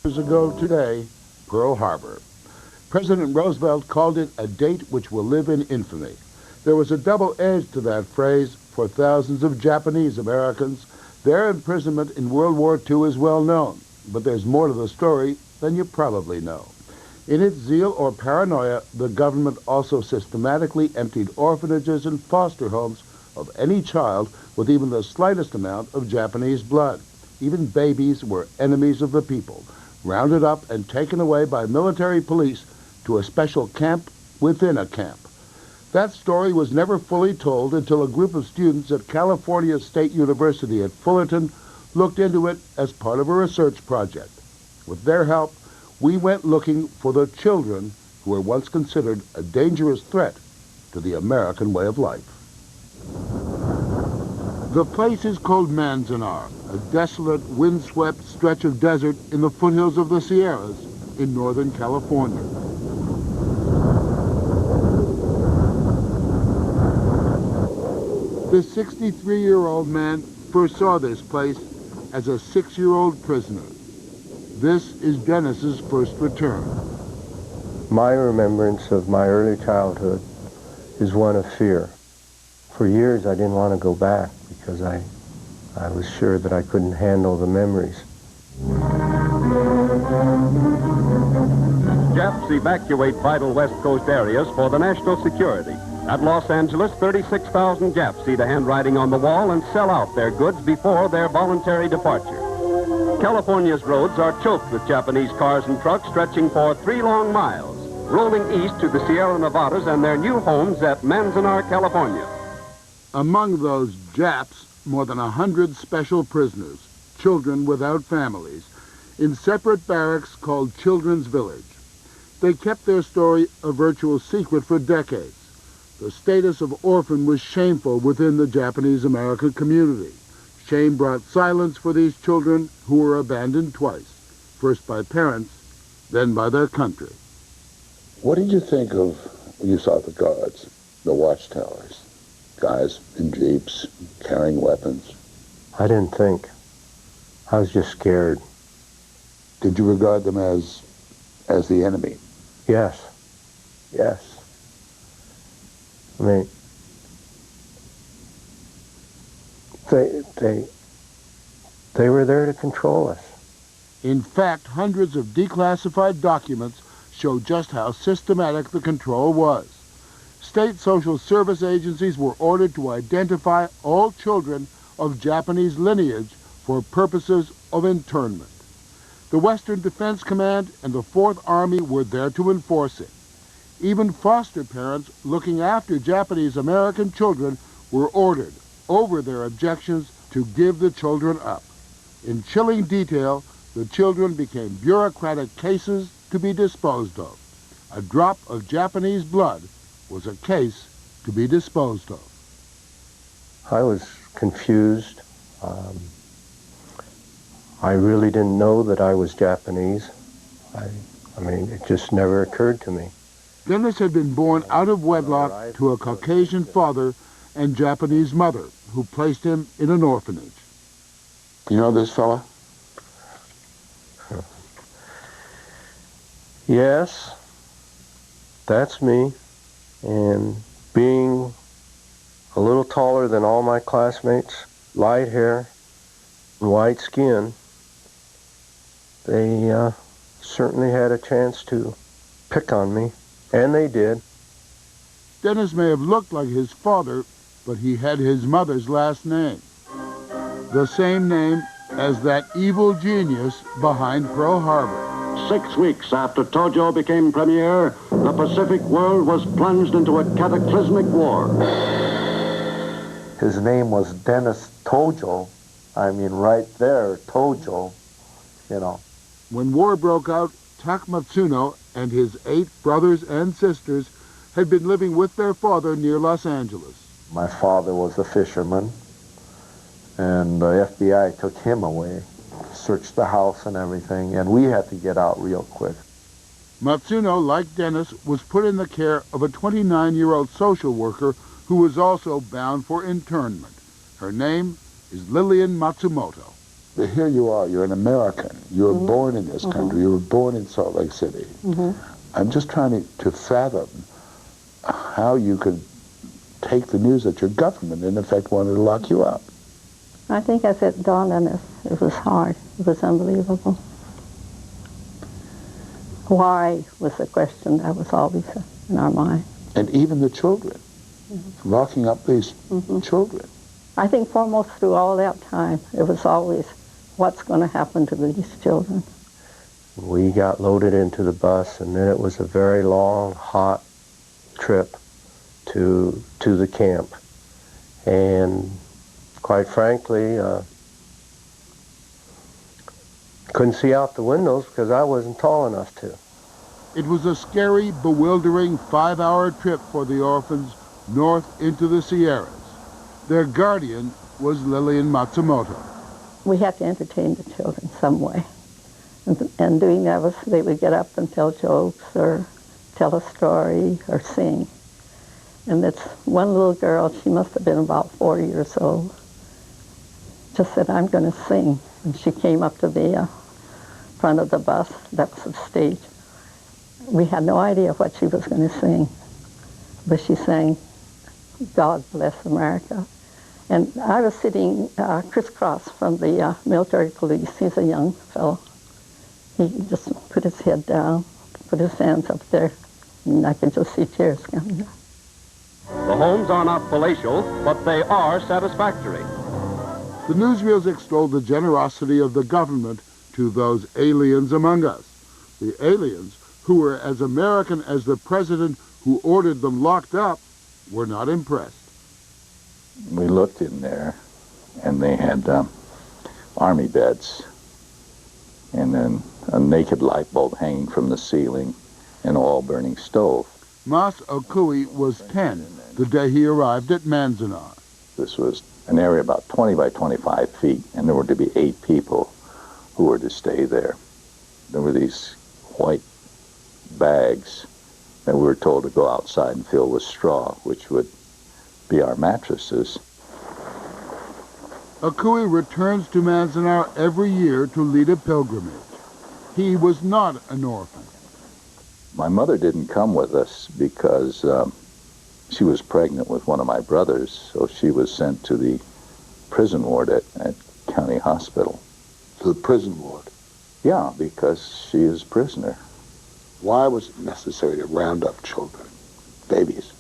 Years ago today, Pearl Harbor. President Roosevelt called it a date which will live in infamy. There was a double edge to that phrase for thousands of Japanese Americans. Their imprisonment in World War II is well known, but there's more to the story than you probably know. In its zeal or paranoia, the government also systematically emptied orphanages and foster homes of any child with even the slightest amount of Japanese blood. Even babies were enemies of the people, rounded up and taken away by military police to a special camp within a camp. That story was never fully told until a group of students at California State University at Fullerton looked into it as part of a research project. With their help, we went looking for the children who were once considered a dangerous threat to the American way of life. The place is called Manzanar, a desolate, windswept stretch of desert in the foothills of the Sierras in Northern California. The 63-year-old man first saw this place as a 6-year-old prisoner. This is Dennis's first return. My remembrance of my early childhood is one of fear. For years I didn't want to go back because I was sure that I couldn't handle the memories. Japs evacuate vital West Coast areas for the national security. At Los Angeles, 36,000 Japs see the handwriting on the wall and sell out their goods before their voluntary departure. California's roads are choked with Japanese cars and trucks stretching for 3 long miles, rolling east to the Sierra Nevadas and their new homes at Manzanar, California. Among those Japs, more than 100 special prisoners, children without families, in separate barracks called Children's Village. They kept their story a virtual secret for decades. The status of orphan was shameful within the Japanese-American community. Shame brought silence for these children who were abandoned twice, first by parents, then by their country. What did you think of when you saw the guards, the watchtowers? Guys in jeeps, carrying weapons. I didn't think. I was just scared. Did you regard them as the enemy? Yes. Yes. I mean, they were there to control us. In fact, hundreds of declassified documents show just how systematic the control was. State social service agencies were ordered to identify all children of Japanese lineage for purposes of internment. The Western Defense Command and the Fourth Army were there to enforce it. Even foster parents looking after Japanese American children were ordered, over their objections, to give the children up. In chilling detail, the children became bureaucratic cases to be disposed of. A drop of Japanese blood was a case to be disposed of. I was confused. I really didn't know that I was Japanese. I mean, it just never occurred to me. Dennis had been born out of wedlock to a Caucasian father and Japanese mother who placed him in an orphanage. You know this fella? Yes, that's me. And being a little taller than all my classmates, light hair, and white skin, they certainly had a chance to pick on me, and they did. Dennis may have looked like his father, but he had his mother's last name. The same name as that evil genius behind Pearl Harbor. 6 weeks after Tojo became premier, the Pacific world was plunged into a cataclysmic war. His name was Dennis Tojo. I mean, right there, Tojo, you know. When war broke out, Tak Matsuno and his 8 brothers and sisters had been living with their father near Los Angeles. My father was a fisherman, and the FBI took him away, searched the house and everything, and we had to get out real quick. Matsuno, like Dennis, was put in the care of a 29-year-old social worker who was also bound for internment. Her name is Lillian Matsumoto. Here you are, you're an American. You were born in this country. You were born in Salt Lake City. I'm just trying to fathom how you could take the news that your government, in effect, wanted to lock you up. I think as it dawned on us, it was hard. It was unbelievable. Why was the question that was always in our mind. And even the children, locking up these children. I think foremost through all that time, it was always, what's going to happen to these children? We got loaded into the bus, and then it was a very long, hot trip to the camp. And quite frankly, couldn't see out the windows because I wasn't tall enough to. It was a scary, bewildering 5-hour trip for the orphans north into the Sierras. Their guardian was Lillian Matsumoto. We had to entertain the children some way. And doing that was, they would get up and tell jokes or tell a story or sing. And this one little girl, she must have been about 4 years old, just said, I'm going to sing. And she came up to the front of the bus. That was the stage. We had no idea what she was going to sing, but she sang, God Bless America. And I was sitting crisscross from the military police. He's a young fellow. He just put his head down, put his hands up there, and I could just see tears coming. The homes are not palatial, but they are satisfactory. The newsreels extolled the generosity of the government to those aliens among us. The aliens, who were as American as the president who ordered them locked up, were not impressed. We looked in there, and they had army beds, and then a naked light bulb hanging from the ceiling, and an all-burning stove. Mas Okui was 10 the day he arrived at Manzanar. This was an area about 20 by 25 feet, and there were to be 8 people who were to stay there. There were these white bags that we were told to go outside and fill with straw, which would be our mattresses. Okui returns to Manzanar every year to lead a pilgrimage. He was not an orphan. My mother didn't come with us because she was pregnant with one of my brothers, so she was sent to the prison ward at County Hospital. To the prison ward? Yeah, because she is a prisoner. Why was it necessary to round up children, babies?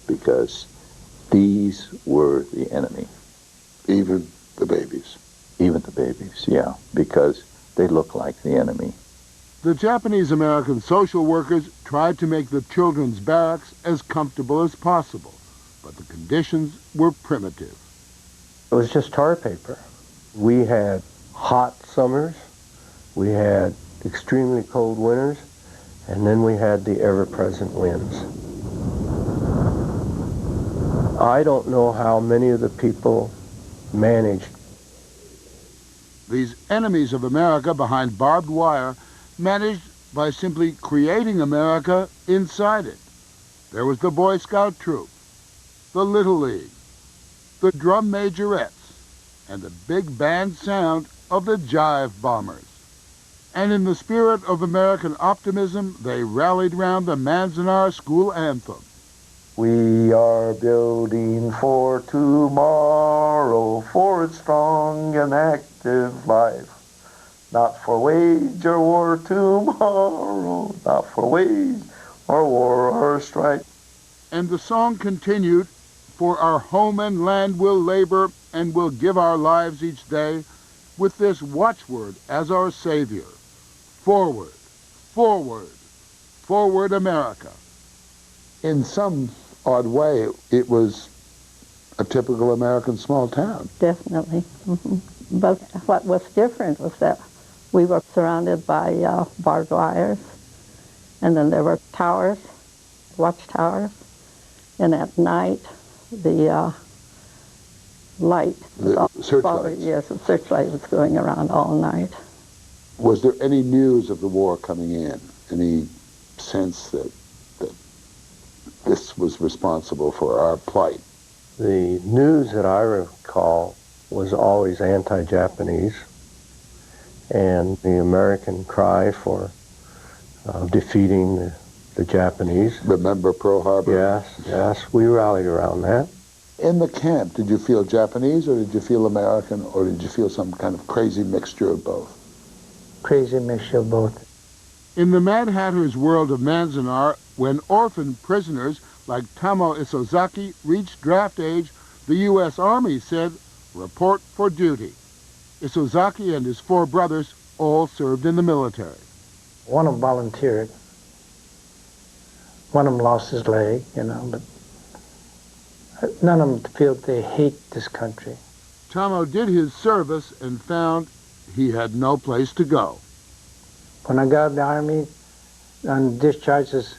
Because these were the enemy. Even the babies? Even the babies, yeah, because they look like the enemy. The Japanese-American social workers tried to make the children's barracks as comfortable as possible, but the conditions were primitive. It was just tar paper. We had hot summers, we had extremely cold winters, and then we had the ever-present winds. I don't know how many of the people managed. These enemies of America behind barbed wire managed by simply creating America inside it. There was the Boy Scout troop, the Little League, the drum majorettes, and the big band sound of the jive bombers. And in the spirit of American optimism, they rallied round the Manzanar school anthem. We are building for tomorrow, for its strong and active life. Not for wage or war tomorrow, not for wage or war or strife. And the song continued, for our home and land we'll labor and we'll give our lives each day, with this watchword as our savior. Forward, forward, forward America. In some odd way, it was a typical American small town. Definitely. But what was different was that we were surrounded by barbed wires, and then there were towers, watchtowers, and at night the light. The searchlights. Yes, the searchlight was going around all night. Was there any news of the war coming in? Any sense that this was responsible for our plight? The news that I recall was always anti-Japanese. and the American cry for defeating the Japanese. Remember Pearl Harbor? Yes, we rallied around that. In the camp, did you feel Japanese, or did you feel American, or did you feel some kind of crazy mixture of both? Crazy mixture of both. In the Mad Hatter's world of Manzanar, when orphan prisoners like Tamo Isozaki reached draft age, the U.S. Army said, "Report for duty." Isozaki and his 4 brothers all served in the military. One of them volunteered. One of them lost his leg, but none of them feel they hate this country. Tamo did his service and found he had no place to go. When I got out of the Army, on discharge says,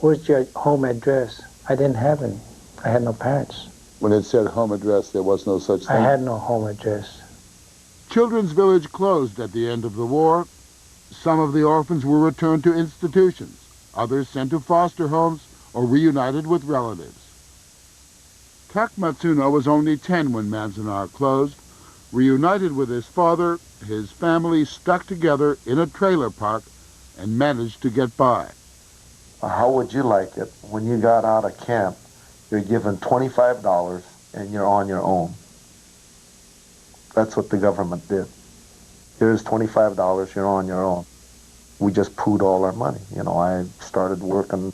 "Where's your home address?" I didn't have any. I had no parents. When it said home address, there was no such thing? I had no home address. Children's Village closed at the end of the war. Some of the orphans were returned to institutions, others sent to foster homes or reunited with relatives. Tak Matsuno was only 10 when Manzanar closed. Reunited with his father, his family stuck together in a trailer park and managed to get by. How would you like it when you got out of camp, you're given $25 and you're on your own? That's what the government did. Here's $25, you're on your own. We just pooed all our money. I started working,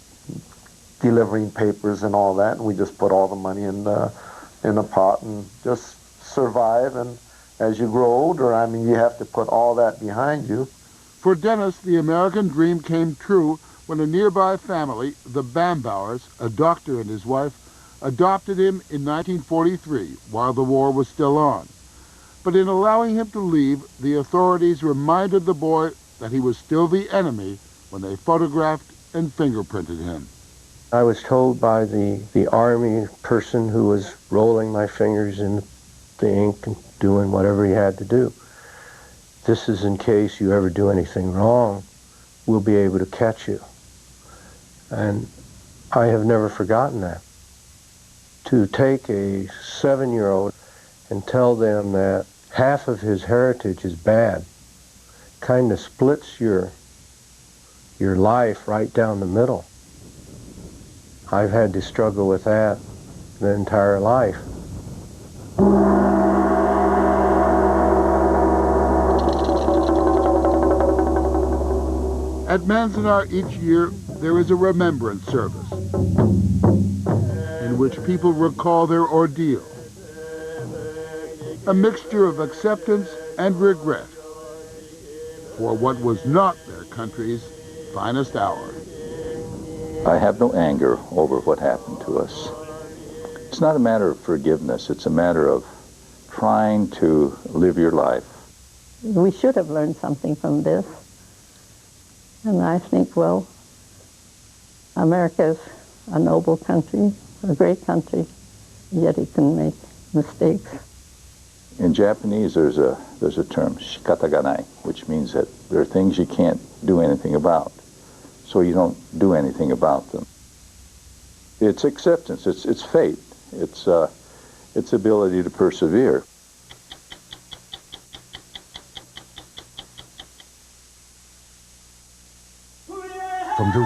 delivering papers and all that, and we just put all the money in a pot and just survive. And as you grow older, you have to put all that behind you. For Dennis, the American dream came true when a nearby family, the Bambauers, a doctor and his wife, adopted him in 1943 while the war was still on. But in allowing him to leave, the authorities reminded the boy that he was still the enemy when they photographed and fingerprinted him. I was told by the Army person who was rolling my fingers in the ink and doing whatever he had to do, "This is in case you ever do anything wrong, we'll be able to catch you." And I have never forgotten that. To take a 7-year-old and tell them that half of his heritage is bad kind of splits your life right down the middle. I've had to struggle with that the entire life. At Manzanar each year, there is a remembrance service in which people recall their ordeal. A mixture of acceptance and regret for what was not their country's finest hour. I have no anger over what happened to us. It's not a matter of forgiveness. It's a matter of trying to live your life. We should have learned something from this. And I think, well, America's a noble country, a great country, yet it can make mistakes. In Japanese, there's a term, shikataganai, which means that there are things you can't do anything about, so you don't do anything about them. It's acceptance, it's fate, it's ability to persevere. From direct